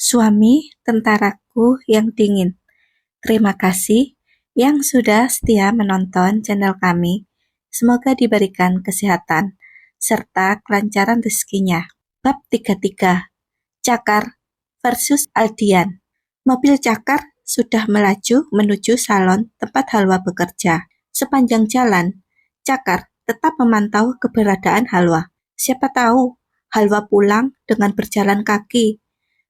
Suami tentaraku yang dingin. Terima kasih yang sudah setia menonton channel kami. Semoga diberikan kesehatan serta kelancaran rezekinya. Bab 33. Cakar versus Aldian. Mobil Cakar sudah melaju menuju salon tempat Halwa bekerja. Sepanjang jalan, Cakar tetap memantau keberadaan Halwa. Siapa tahu Halwa pulang dengan berjalan kaki,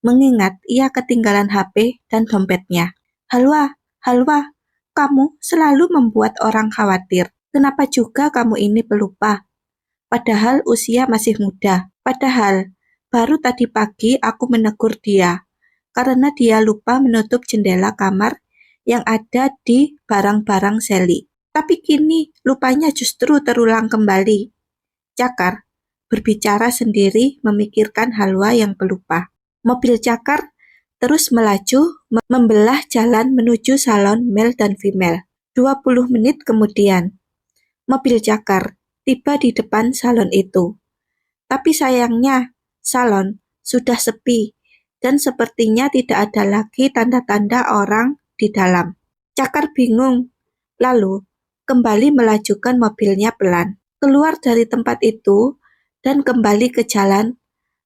mengingat ia ketinggalan HP dan dompetnya. Halwa, Halwa, kamu selalu membuat orang khawatir. Kenapa juga kamu ini pelupa? Padahal usia masih muda. Padahal baru tadi pagi aku menegur dia karena dia lupa menutup jendela kamar yang ada di barang-barang Sally. Tapi kini lupanya justru terulang kembali. Cakar berbicara sendiri memikirkan Halwa yang pelupa. Mobil Cakar terus melaju membelah jalan menuju salon male dan female. 20 menit kemudian, mobil Cakar tiba di depan salon itu. Tapi sayangnya, salon sudah sepi dan sepertinya tidak ada lagi tanda-tanda orang di dalam. Cakar bingung, lalu kembali melajukan mobilnya pelan. Keluar dari tempat itu dan kembali ke jalan,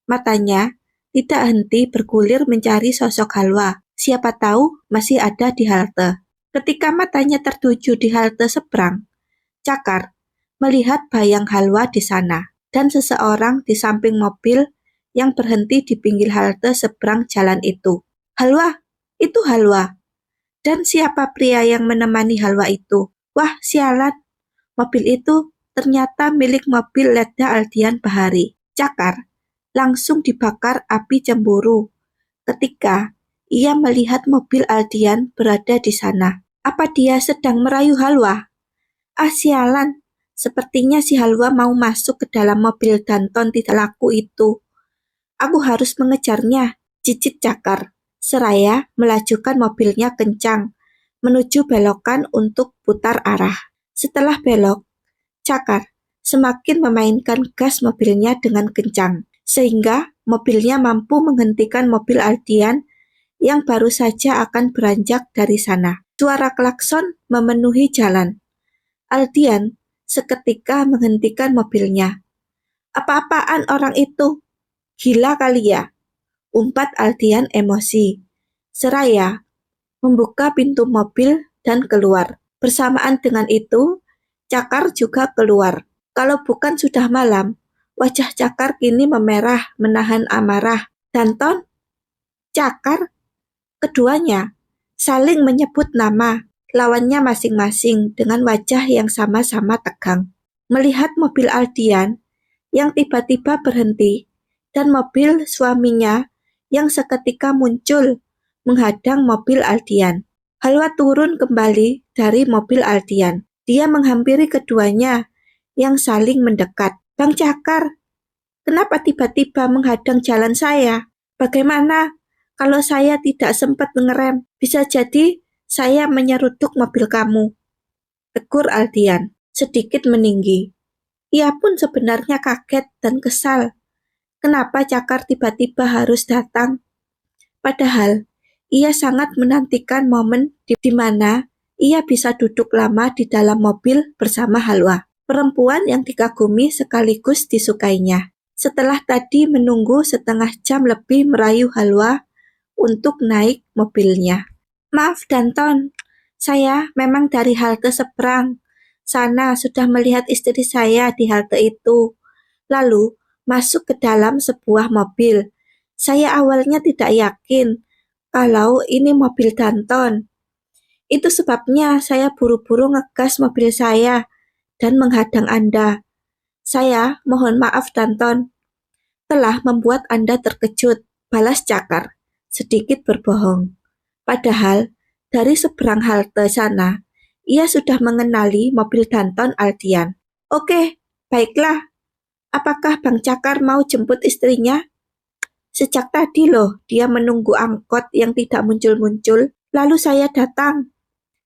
matanya tidak henti bergulir mencari sosok Halwa. Siapa tahu masih ada di halte. Ketika matanya tertuju di halte seberang, Cakar melihat bayang Halwa di sana dan seseorang di samping mobil yang berhenti di pinggir halte seberang jalan itu. Halwa, itu Halwa. Dan siapa pria yang menemani Halwa itu? Wah, sialan. Mobil itu ternyata milik mobil Leda Aldian Bahari. Cakar langsung dibakar api cemburu ketika ia melihat mobil Aldian berada di sana. Apa dia sedang merayu Halwa? Ah, sialan. Sepertinya si Halwa mau masuk ke dalam mobil Danton tidak laku itu. Aku harus mengejarnya, cicit Cakar. Seraya melajukan mobilnya kencang menuju belokan untuk putar arah. Setelah belok, Cakar semakin memainkan gas mobilnya dengan kencang, sehingga mobilnya mampu menghentikan mobil Aldian yang baru saja akan beranjak dari sana. Suara klakson memenuhi jalan. Aldian seketika menghentikan mobilnya. Apa-apaan orang itu? Gila kali ya? Umpat Aldian emosi. Seraya membuka pintu mobil dan keluar. Bersamaan dengan itu, Cakar juga keluar. Kalau bukan sudah malam, wajah Cakar kini memerah menahan amarah. Danton, Cakar, keduanya saling menyebut nama lawannya masing-masing dengan wajah yang sama-sama tegang. Melihat mobil Aldian yang tiba-tiba berhenti dan mobil suaminya yang seketika muncul menghadang mobil Aldian. Halwa turun kembali dari mobil Aldian. Dia menghampiri keduanya yang saling mendekat. Bang Cakar, kenapa tiba-tiba menghadang jalan saya? Bagaimana kalau saya tidak sempat mengerem? Bisa jadi saya menyeruduk mobil kamu. Tegur Aldian, sedikit meninggi. Ia pun sebenarnya kaget dan kesal. Kenapa Cakar tiba-tiba harus datang? Padahal ia sangat menantikan momen di mana ia bisa duduk lama di dalam mobil bersama Halwa, perempuan yang dikagumi sekaligus disukainya. Setelah tadi menunggu setengah jam lebih merayu Halwa untuk naik mobilnya. Maaf Danton, saya memang dari halte seberang. Sana sudah melihat istri saya di halte itu. Lalu masuk ke dalam sebuah mobil. Saya awalnya tidak yakin kalau ini mobil Danton. Itu sebabnya saya buru-buru ngegas mobil saya dan menghadang Anda. Saya mohon maaf Danton, telah membuat Anda terkejut, balas Cakar, sedikit berbohong. Padahal dari seberang halte sana, ia sudah mengenali mobil Danton Aldian. Oke, baiklah. Apakah Bang Cakar mau jemput istrinya? Sejak tadi loh dia menunggu angkot yang tidak muncul-muncul, lalu saya datang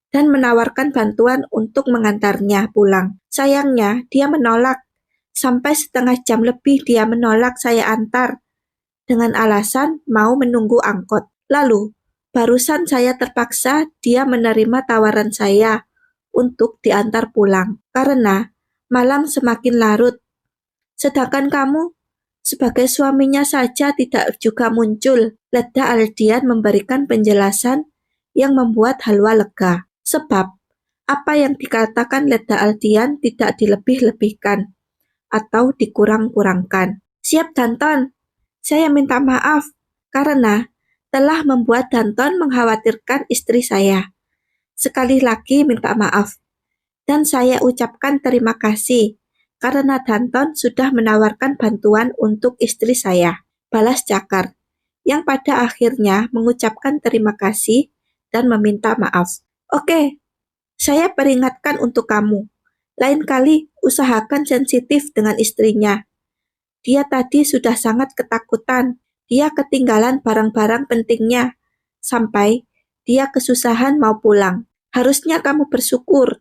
dan menawarkan bantuan untuk mengantarnya pulang. Sayangnya dia menolak. Sampai setengah jam lebih dia menolak saya antar. dengan alasan mau menunggu angkot. Lalu, barusan saya terpaksa dia menerima tawaran saya untuk diantar pulang karena malam semakin larut. Sedangkan kamu, sebagai suaminya saja tidak juga muncul. Leda Aldian memberikan penjelasan yang membuat Halwa lega. Sebab, apa yang dikatakan Leda Aldian tidak dilebih-lebihkan atau dikurang-kurangkan. Siap Danton, saya minta maaf karena telah membuat Danton mengkhawatirkan istri saya. Sekali lagi minta maaf. Dan saya ucapkan terima kasih karena Danton sudah menawarkan bantuan untuk istri saya. Balas Cakar, yang pada akhirnya mengucapkan terima kasih dan meminta maaf. Oke, saya peringatkan untuk kamu. Lain kali usahakan sensitif dengan istrinya. Dia tadi sudah sangat ketakutan. Dia ketinggalan barang-barang pentingnya. Sampai dia kesusahan mau pulang. Harusnya kamu bersyukur.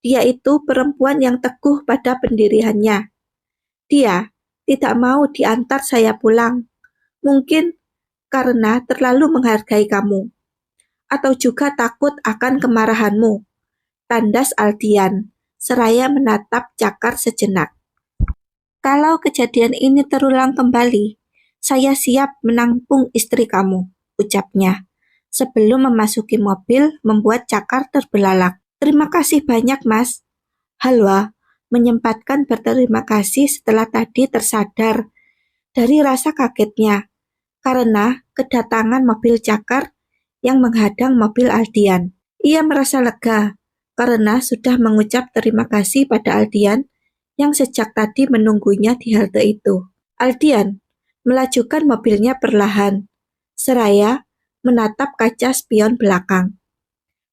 Dia itu perempuan yang teguh pada pendiriannya. Dia tidak mau diantar saya pulang. Mungkin karena terlalu menghargai kamu. Atau juga takut akan kemarahanmu. Tandas Aldian, seraya menatap Cakar sejenak. Kalau kejadian ini terulang kembali, saya siap menampung istri kamu, ucapnya. Sebelum memasuki mobil, membuat Cakar terbelalak. Terima kasih banyak, Mas. Halwa menyempatkan berterima kasih setelah tadi tersadar dari rasa kagetnya karena kedatangan mobil Cakar yang menghadang mobil Aldian. Ia merasa lega karena sudah mengucap terima kasih pada Aldian yang sejak tadi menunggunya di halte itu. Aldian melajukan mobilnya perlahan, seraya menatap kaca spion belakang.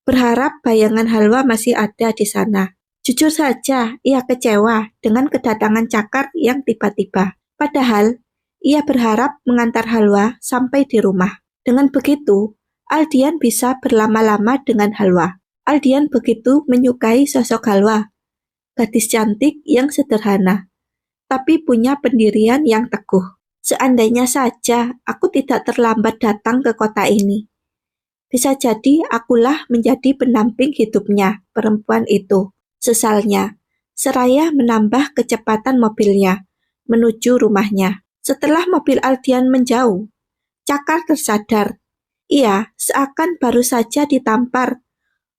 Berharap bayangan Halwa masih ada di sana. Jujur saja, ia kecewa dengan kedatangan Cakar yang tiba-tiba. Padahal, ia berharap mengantar Halwa sampai di rumah. Dengan begitu, Aldian bisa berlama-lama dengan Halwa. Aldian begitu menyukai sosok Halwa, gadis cantik yang sederhana, tapi punya pendirian yang teguh. Seandainya saja aku tidak terlambat datang ke kota ini, bisa jadi akulah menjadi pendamping hidupnya, perempuan itu. Sesalnya, seraya menambah kecepatan mobilnya menuju rumahnya. Setelah mobil Aldian menjauh, Cakar tersadar. Ia seakan baru saja ditampar.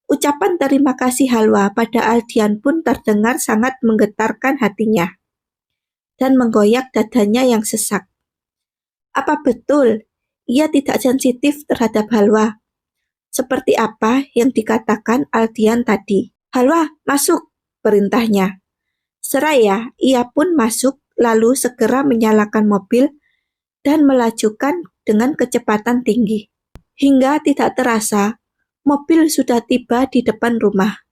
Ucapan terima kasih Halwa pada Aldian pun terdengar sangat menggetarkan hatinya dan menggoyak dadanya yang sesak. Apa betul ia tidak sensitif terhadap Halwa? Seperti apa yang dikatakan Aldian tadi? Halwa, masuk, perintahnya. Seraya ia pun masuk lalu segera menyalakan mobil dan melajukan dengan kecepatan tinggi. Hingga tidak terasa, mobil sudah tiba di depan rumah.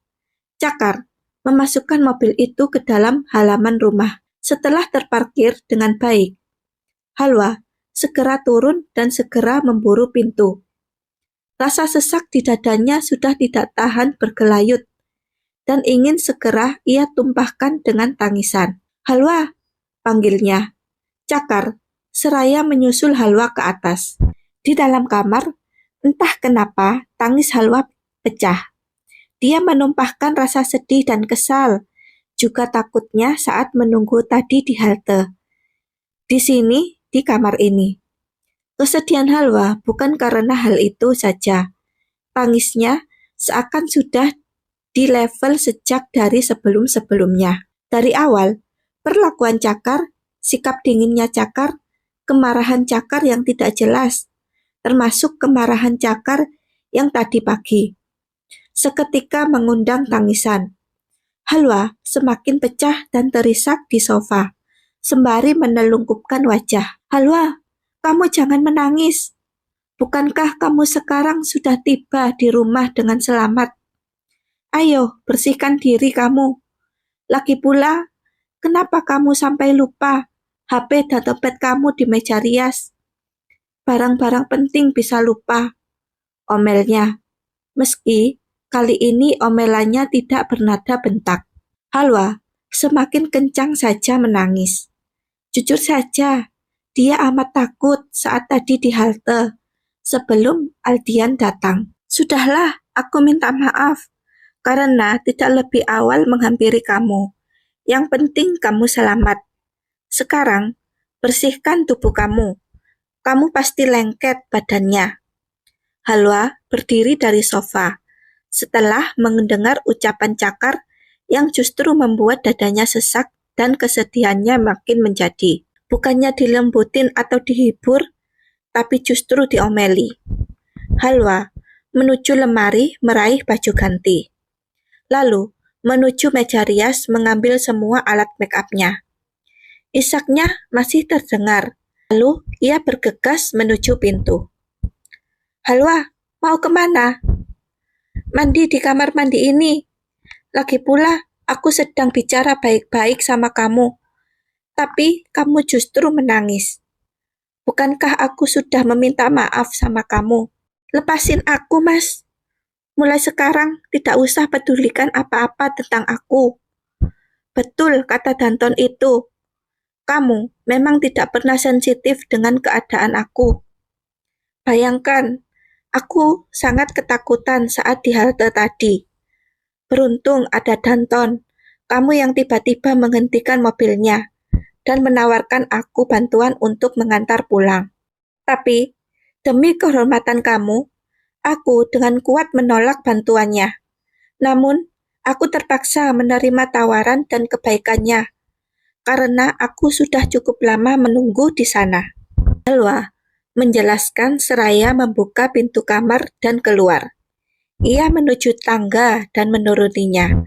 Cakar memasukkan mobil itu ke dalam halaman rumah. Setelah terparkir dengan baik, Halwa segera turun dan segera memburu pintu. Rasa sesak di dadanya sudah tidak tahan bergelayut dan ingin segera ia tumpahkan dengan tangisan. Halwa, panggilnya. Cakar seraya menyusul Halwa ke atas. Di dalam kamar, entah kenapa tangis Halwa pecah. Dia menumpahkan rasa sedih dan kesal, juga takutnya saat menunggu tadi di halte. Di sini, di kamar ini. Kesedihan Halwa bukan karena hal itu saja. Tangisnya seakan sudah di level sejak dari sebelum-sebelumnya. Dari awal, perlakuan Cakar, sikap dinginnya Cakar, kemarahan Cakar yang tidak jelas, termasuk kemarahan Cakar yang tadi pagi, seketika mengundang tangisan. Halwa semakin pecah dan terisak di sofa, sembari menelungkupkan wajah. Halwa, kamu jangan menangis. Bukankah kamu sekarang sudah tiba di rumah dengan selamat? Ayo, bersihkan diri kamu. Lagi pula, kenapa kamu sampai lupa HP dan dompet kamu di meja rias? Barang-barang penting bisa lupa, omelnya. Meski kali ini omelannya tidak bernada bentak. Halwa semakin kencang saja menangis. Jujur saja, Dia amat takut saat tadi di halte, sebelum Aldian datang. Sudahlah, aku minta maaf, karena tidak lebih awal menghampiri kamu. Yang penting kamu selamat. Sekarang, bersihkan tubuh kamu. Kamu pasti lengket badannya. Halwa berdiri dari sofa, setelah mendengar ucapan Cakar yang justru membuat dadanya sesak dan kesedihannya makin menjadi. Bukannya dilembutin atau dihibur, tapi justru diomeli. Halwa menuju lemari meraih baju ganti. Lalu menuju meja rias mengambil semua alat make-up-nya. Isaknya masih terdengar. Lalu ia bergegas menuju pintu. Halwa, mau kemana? Mandi di kamar mandi ini. Lagi pula, aku sedang bicara baik-baik sama kamu. Tapi kamu justru menangis. Bukankah aku sudah meminta maaf sama kamu? Lepasin aku, Mas. Mulai sekarang tidak usah pedulikan apa-apa tentang aku. Betul kata Danton itu. Kamu memang tidak pernah sensitif dengan keadaan aku. Bayangkan, aku sangat ketakutan saat di halte tadi. Beruntung ada Danton, kamu yang tiba-tiba menghentikan mobilnya dan menawarkan aku bantuan untuk mengantar pulang. Tapi, demi kehormatan kamu, aku dengan kuat menolak bantuannya. Namun, aku terpaksa menerima tawaran dan kebaikannya, karena aku sudah cukup lama menunggu di sana. Halwa menjelaskan seraya membuka pintu kamar dan keluar. Ia menuju tangga dan menuruninya.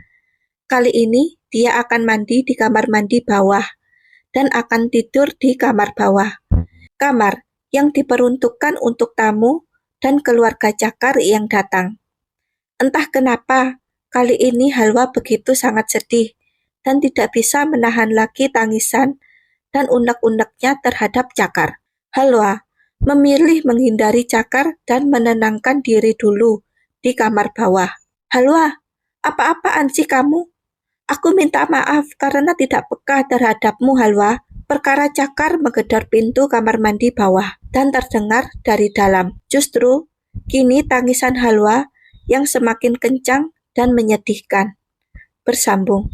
Kali ini, dia akan mandi di kamar mandi bawah dan akan tidur di kamar bawah. Kamar yang diperuntukkan untuk tamu dan keluarga Cakar yang datang. Entah kenapa, kali ini Halwa begitu sangat sedih dan tidak bisa menahan lagi tangisan dan unek-uneknya terhadap Cakar. Halwa memilih menghindari Cakar dan menenangkan diri dulu di kamar bawah. Halwa, apa-apaan sih kamu? Aku minta maaf karena tidak peka terhadapmu, Halwa. Perkara Cakar menggedor pintu kamar mandi bawah dan terdengar dari dalam. Justru, kini tangisan Halwa yang semakin kencang dan menyedihkan. Bersambung.